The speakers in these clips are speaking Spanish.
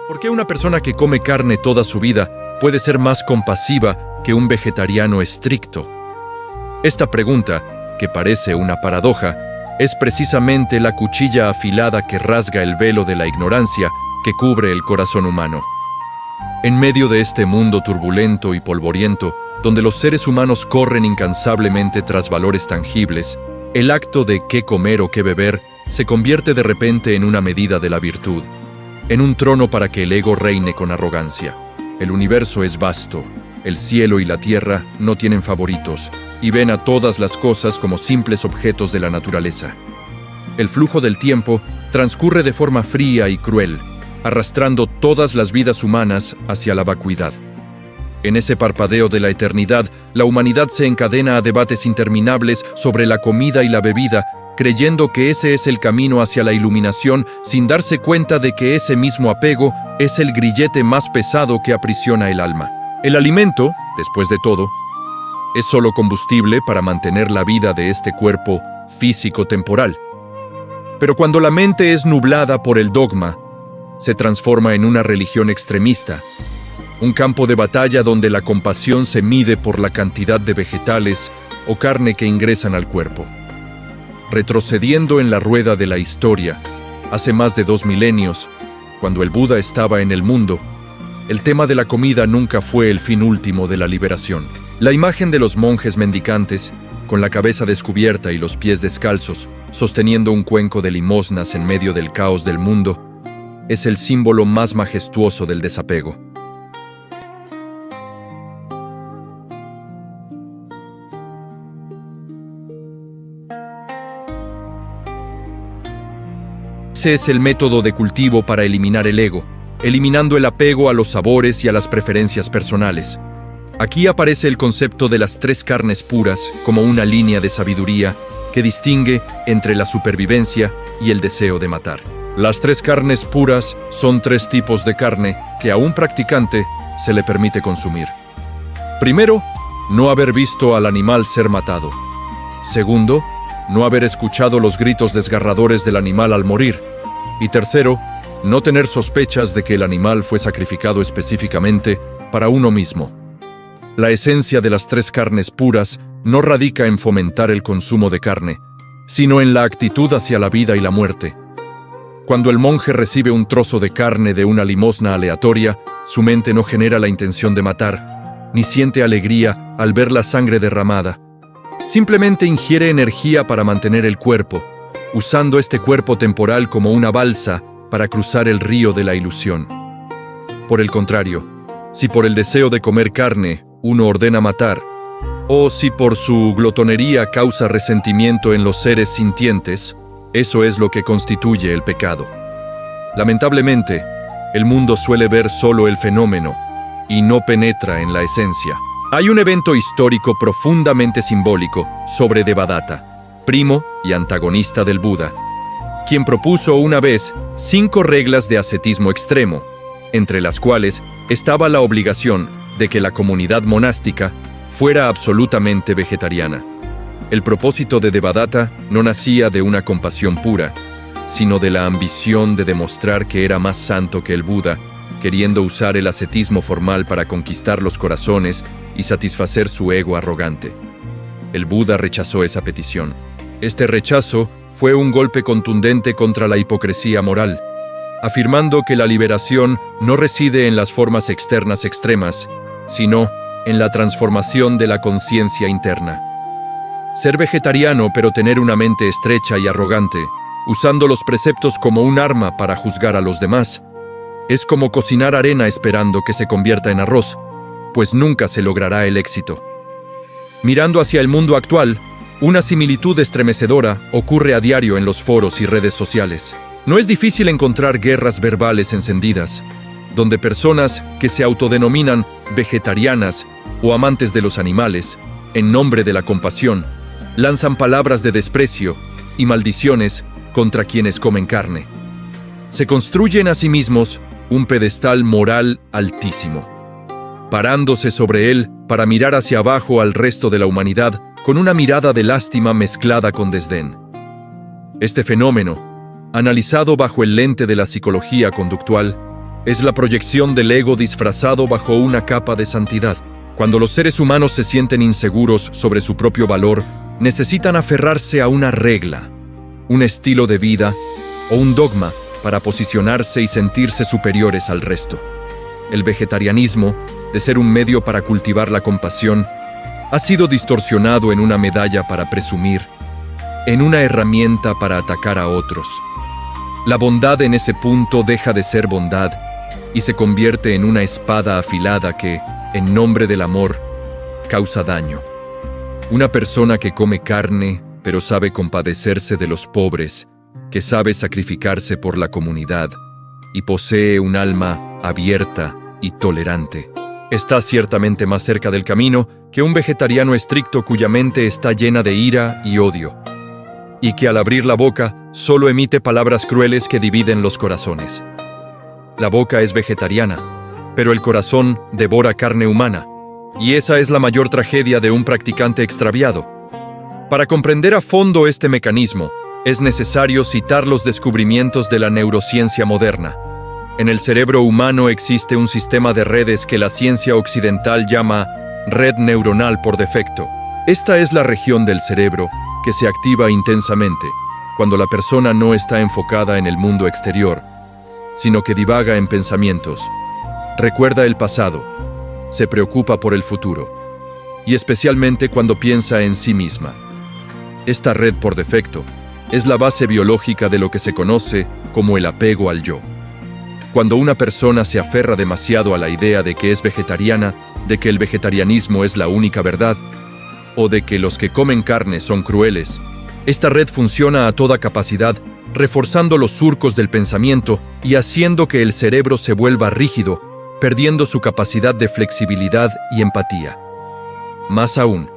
¿Por qué una persona que come carne toda su vida puede ser más compasiva que un vegetariano estricto? Esta pregunta, que parece una paradoja, es precisamente la cuchilla afilada que rasga el velo de la ignorancia que cubre el corazón humano. En medio de este mundo turbulento y polvoriento, donde los seres humanos corren incansablemente tras valores tangibles, el acto de qué comer o qué beber se convierte de repente en una medida de la virtud, en un trono para que el ego reine con arrogancia. El universo es vasto, el cielo y la tierra no tienen favoritos, y ven a todas las cosas como simples objetos de la naturaleza. El flujo del tiempo transcurre de forma fría y cruel, arrastrando todas las vidas humanas hacia la vacuidad. En ese parpadeo de la eternidad, la humanidad se encadena a debates interminables sobre la comida y la bebida, creyendo que ese es el camino hacia la iluminación, sin darse cuenta de que ese mismo apego es el grillete más pesado que aprisiona el alma. El alimento, después de todo, es solo combustible para mantener la vida de este cuerpo físico-temporal. Pero cuando la mente es nublada por el dogma, se transforma en una religión extremista, un campo de batalla donde la compasión se mide por la cantidad de vegetales o carne que ingresan al cuerpo. Retrocediendo en la rueda de la historia, hace más de 2 milenios, cuando el Buda estaba en el mundo, el tema de la comida nunca fue el fin último de la liberación. La imagen de los monjes mendicantes, con la cabeza descubierta y los pies descalzos, sosteniendo un cuenco de limosnas en medio del caos del mundo, es el símbolo más majestuoso del desapego. Ese es el método de cultivo para eliminar el ego, eliminando el apego a los sabores y a las preferencias personales. Aquí aparece el concepto de las 3 carnes puras como una línea de sabiduría que distingue entre la supervivencia y el deseo de matar. Las 3 carnes puras son 3 tipos de carne que a un practicante se le permite consumir. Primero, no haber visto al animal ser matado. Segundo, no haber escuchado los gritos desgarradores del animal al morir. Y tercero, no tener sospechas de que el animal fue sacrificado específicamente para uno mismo. La esencia de las 3 carnes puras no radica en fomentar el consumo de carne, sino en la actitud hacia la vida y la muerte. Cuando el monje recibe un trozo de carne de una limosna aleatoria, su mente no genera la intención de matar, ni siente alegría al ver la sangre derramada. Simplemente ingiere energía para mantener el cuerpo, usando este cuerpo temporal como una balsa para cruzar el río de la ilusión. Por el contrario, si por el deseo de comer carne uno ordena matar, o si por su glotonería causa resentimiento en los seres sintientes, eso es lo que constituye el pecado. Lamentablemente, el mundo suele ver solo el fenómeno y no penetra en la esencia. Hay un evento histórico profundamente simbólico sobre Devadatta, primo y antagonista del Buda, quien propuso una vez 5 reglas de ascetismo extremo, entre las cuales estaba la obligación de que la comunidad monástica fuera absolutamente vegetariana. El propósito de Devadatta no nacía de una compasión pura, sino de la ambición de demostrar que era más santo que el Buda, queriendo usar el ascetismo formal para conquistar los corazones y satisfacer su ego arrogante. El Buda rechazó esa petición. Este rechazo fue un golpe contundente contra la hipocresía moral, afirmando que la liberación no reside en las formas externas extremas, sino en la transformación de la conciencia interna. Ser vegetariano pero tener una mente estrecha y arrogante, usando los preceptos como un arma para juzgar a los demás, es como cocinar arena esperando que se convierta en arroz, pues nunca se logrará el éxito. Mirando hacia el mundo actual, una similitud estremecedora ocurre a diario en los foros y redes sociales. No es difícil encontrar guerras verbales encendidas, donde personas que se autodenominan vegetarianas o amantes de los animales, en nombre de la compasión, lanzan palabras de desprecio y maldiciones contra quienes comen carne. Se construyen a sí mismos un pedestal moral altísimo, parándose sobre él para mirar hacia abajo al resto de la humanidad con una mirada de lástima mezclada con desdén. Este fenómeno, analizado bajo el lente de la psicología conductual, Es la proyección del ego disfrazado bajo una capa de santidad. Cuando los seres humanos se sienten inseguros sobre su propio valor, necesitan aferrarse a una regla, un estilo de vida o un dogma para posicionarse y sentirse superiores al resto. El vegetarianismo, de ser un medio para cultivar la compasión, ha sido distorsionado en una medalla para presumir, en una herramienta para atacar a otros. La bondad en ese punto deja de ser bondad y se convierte en una espada afilada que, en nombre del amor, causa daño. Una persona que come carne, pero sabe compadecerse de los pobres, que sabe sacrificarse por la comunidad y posee un alma abierta y tolerante, está ciertamente más cerca del camino que un vegetariano estricto cuya mente está llena de ira y odio, y que al abrir la boca solo emite palabras crueles que dividen los corazones. La boca es vegetariana, pero el corazón devora carne humana, y esa es la mayor tragedia de un practicante extraviado. Para comprender a fondo este mecanismo, es necesario citar los descubrimientos de la neurociencia moderna. En el cerebro humano existe un sistema de redes que la ciencia occidental llama red neuronal por defecto. Esta es la región del cerebro que se activa intensamente cuando la persona no está enfocada en el mundo exterior, sino que divaga en pensamientos, recuerda el pasado, se preocupa por el futuro, y especialmente cuando piensa en sí misma. Esta red por defecto es la base biológica de lo que se conoce como el apego al yo. Cuando una persona se aferra demasiado a la idea de que es vegetariana, de que el vegetarianismo es la única verdad, o de que los que comen carne son crueles, esta red funciona a toda capacidad, reforzando los surcos del pensamiento y haciendo que el cerebro se vuelva rígido, perdiendo su capacidad de flexibilidad y empatía. Más aún,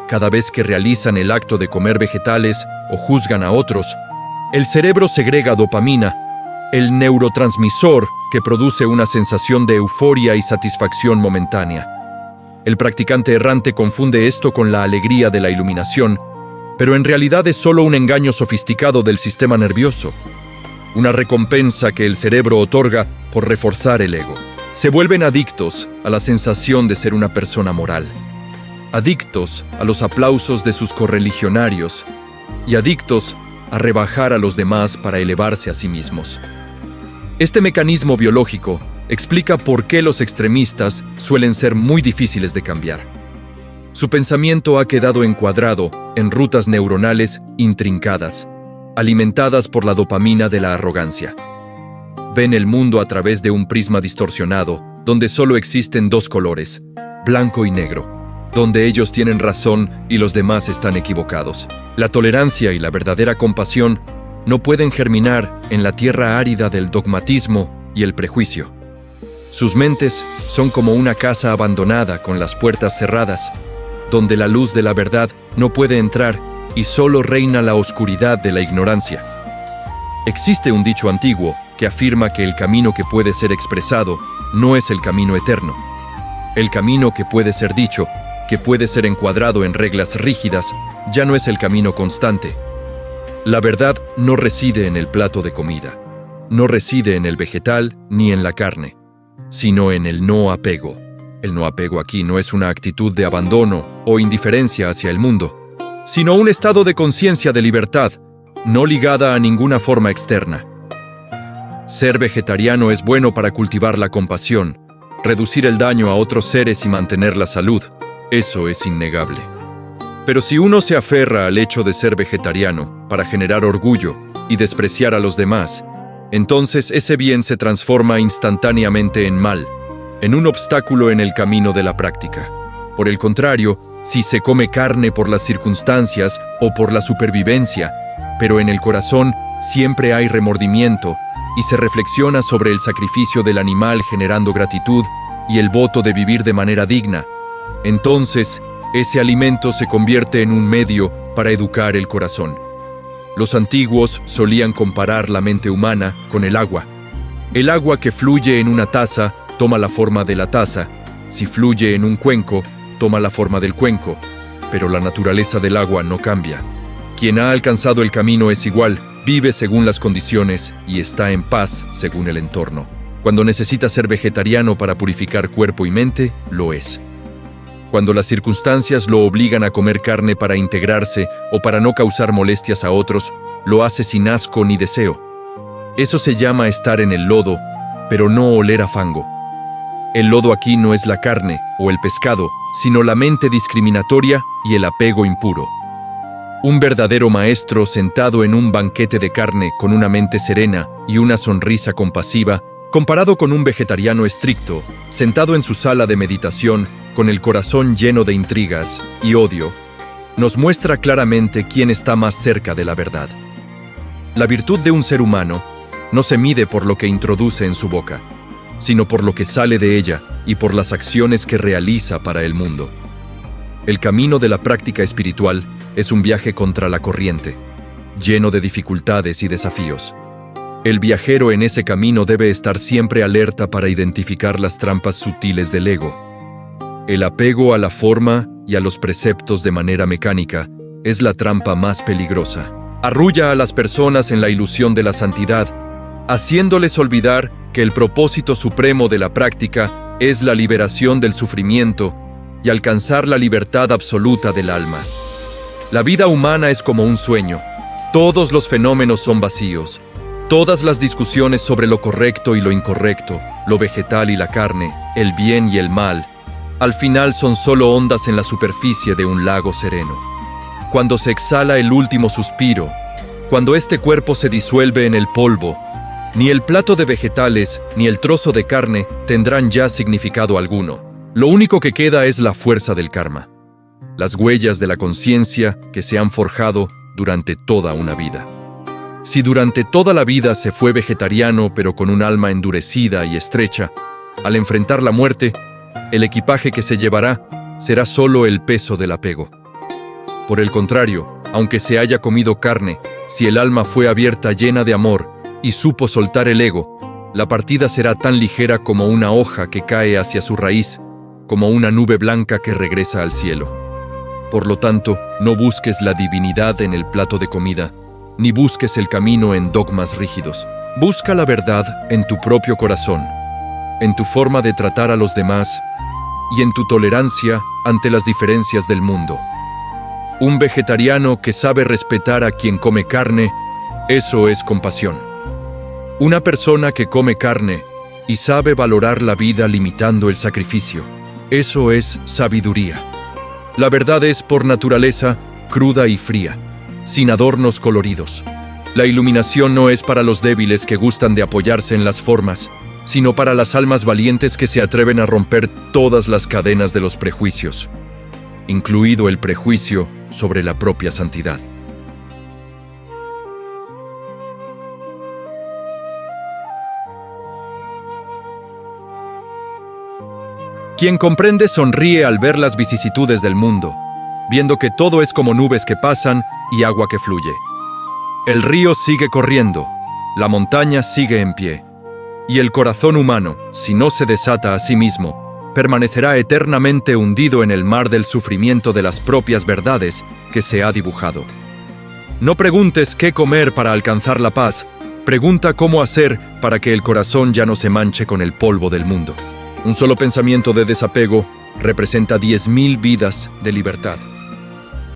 cada vez que realizan el acto de comer vegetales o juzgan a otros, el cerebro segrega dopamina, el neurotransmisor que produce una sensación de euforia y satisfacción momentánea. El practicante errante confunde esto con la alegría de la iluminación, pero en realidad es solo un engaño sofisticado del sistema nervioso, una recompensa que el cerebro otorga por reforzar el ego. Se vuelven adictos a la sensación de ser una persona moral, adictos a los aplausos de sus correligionarios y adictos a rebajar a los demás para elevarse a sí mismos. Este mecanismo biológico explica por qué los extremistas suelen ser muy difíciles de cambiar. Su pensamiento ha quedado encuadrado en rutas neuronales intrincadas, alimentadas por la dopamina de la arrogancia. Ven el mundo a través de un prisma distorsionado, donde solo existen dos colores, blanco y negro, donde ellos tienen razón y los demás están equivocados. La tolerancia y la verdadera compasión no pueden germinar en la tierra árida del dogmatismo y el prejuicio. Sus mentes son como una casa abandonada con las puertas cerradas, donde la luz de la verdad no puede entrar y solo reina la oscuridad de la ignorancia. Existe un dicho antiguo que afirma que el camino que puede ser expresado no es el camino eterno. El camino que puede ser dicho, que puede ser encuadrado en reglas rígidas, ya no es el camino constante. La verdad no reside en el plato de comida, no reside en el vegetal ni en la carne, sino en el no apego. El no apego aquí no es una actitud de abandono o indiferencia hacia el mundo, sino un estado de conciencia de libertad, no ligada a ninguna forma externa. Ser vegetariano es bueno para cultivar la compasión, reducir el daño a otros seres y mantener la salud. Eso es innegable. Pero si uno se aferra al hecho de ser vegetariano para generar orgullo y despreciar a los demás, entonces ese bien se transforma instantáneamente en mal, en un obstáculo en el camino de la práctica. Por el contrario, si se come carne por las circunstancias o por la supervivencia, pero en el corazón siempre hay remordimiento y se reflexiona sobre el sacrificio del animal generando gratitud y el voto de vivir de manera digna, entonces ese alimento se convierte en un medio para educar el corazón. Los antiguos solían comparar la mente humana con el agua. El agua que fluye en una taza toma la forma de la taza. Si fluye en un cuenco, toma la forma del cuenco. Pero la naturaleza del agua no cambia. Quien ha alcanzado el camino es igual, vive según las condiciones y está en paz según el entorno. Cuando necesita ser vegetariano para purificar cuerpo y mente, lo es. Cuando las circunstancias lo obligan a comer carne para integrarse o para no causar molestias a otros, lo hace sin asco ni deseo. Eso se llama estar en el lodo, pero no oler a fango. El lodo aquí no es la carne o el pescado, sino la mente discriminatoria y el apego impuro. Un verdadero maestro sentado en un banquete de carne con una mente serena y una sonrisa compasiva, comparado con un vegetariano estricto, sentado en su sala de meditación con el corazón lleno de intrigas y odio, nos muestra claramente quién está más cerca de la verdad. La virtud de un ser humano no se mide por lo que introduce en su boca, sino por lo que sale de ella y por las acciones que realiza para el mundo. El camino de la práctica espiritual es un viaje contra la corriente, lleno de dificultades y desafíos. El viajero en ese camino debe estar siempre alerta para identificar las trampas sutiles del ego. El apego a la forma y a los preceptos de manera mecánica es la trampa más peligrosa. Arrulla a las personas en la ilusión de la santidad, haciéndoles olvidar que el propósito supremo de la práctica es la liberación del sufrimiento y alcanzar la libertad absoluta del alma. La vida humana es como un sueño. Todos los fenómenos son vacíos. Todas las discusiones sobre lo correcto y lo incorrecto, lo vegetal y la carne, el bien y el mal, al final son solo ondas en la superficie de un lago sereno. Cuando se exhala el último suspiro, cuando este cuerpo se disuelve en el polvo, ni el plato de vegetales ni el trozo de carne tendrán ya significado alguno. Lo único que queda es la fuerza del karma, las huellas de la conciencia que se han forjado durante toda una vida. Si durante toda la vida se fue vegetariano pero con un alma endurecida y estrecha, al enfrentar la muerte, el equipaje que se llevará será solo el peso del apego. Por el contrario, aunque se haya comido carne, si el alma fue abierta llena de amor y supo soltar el ego, la partida será tan ligera como una hoja que cae hacia su raíz, como una nube blanca que regresa al cielo. Por lo tanto, no busques la divinidad en el plato de comida, ni busques el camino en dogmas rígidos. Busca la verdad en tu propio corazón, en tu forma de tratar a los demás y en tu tolerancia ante las diferencias del mundo. Un vegetariano que sabe respetar a quien come carne, eso es compasión. Una persona que come carne y sabe valorar la vida limitando el sacrificio, eso es sabiduría. La verdad es, por naturaleza, cruda y fría, sin adornos coloridos. La iluminación no es para los débiles que gustan de apoyarse en las formas, sino para las almas valientes que se atreven a romper todas las cadenas de los prejuicios, incluido el prejuicio sobre la propia santidad. Quien comprende sonríe al ver las vicisitudes del mundo, viendo que todo es como nubes que pasan y agua que fluye. El río sigue corriendo, la montaña sigue en pie, y el corazón humano, si no se desata a sí mismo, permanecerá eternamente hundido en el mar del sufrimiento de las propias verdades que se ha dibujado. No preguntes qué comer para alcanzar la paz, pregunta cómo hacer para que el corazón ya no se manche con el polvo del mundo. Un solo pensamiento de desapego representa 10.000 vidas de libertad.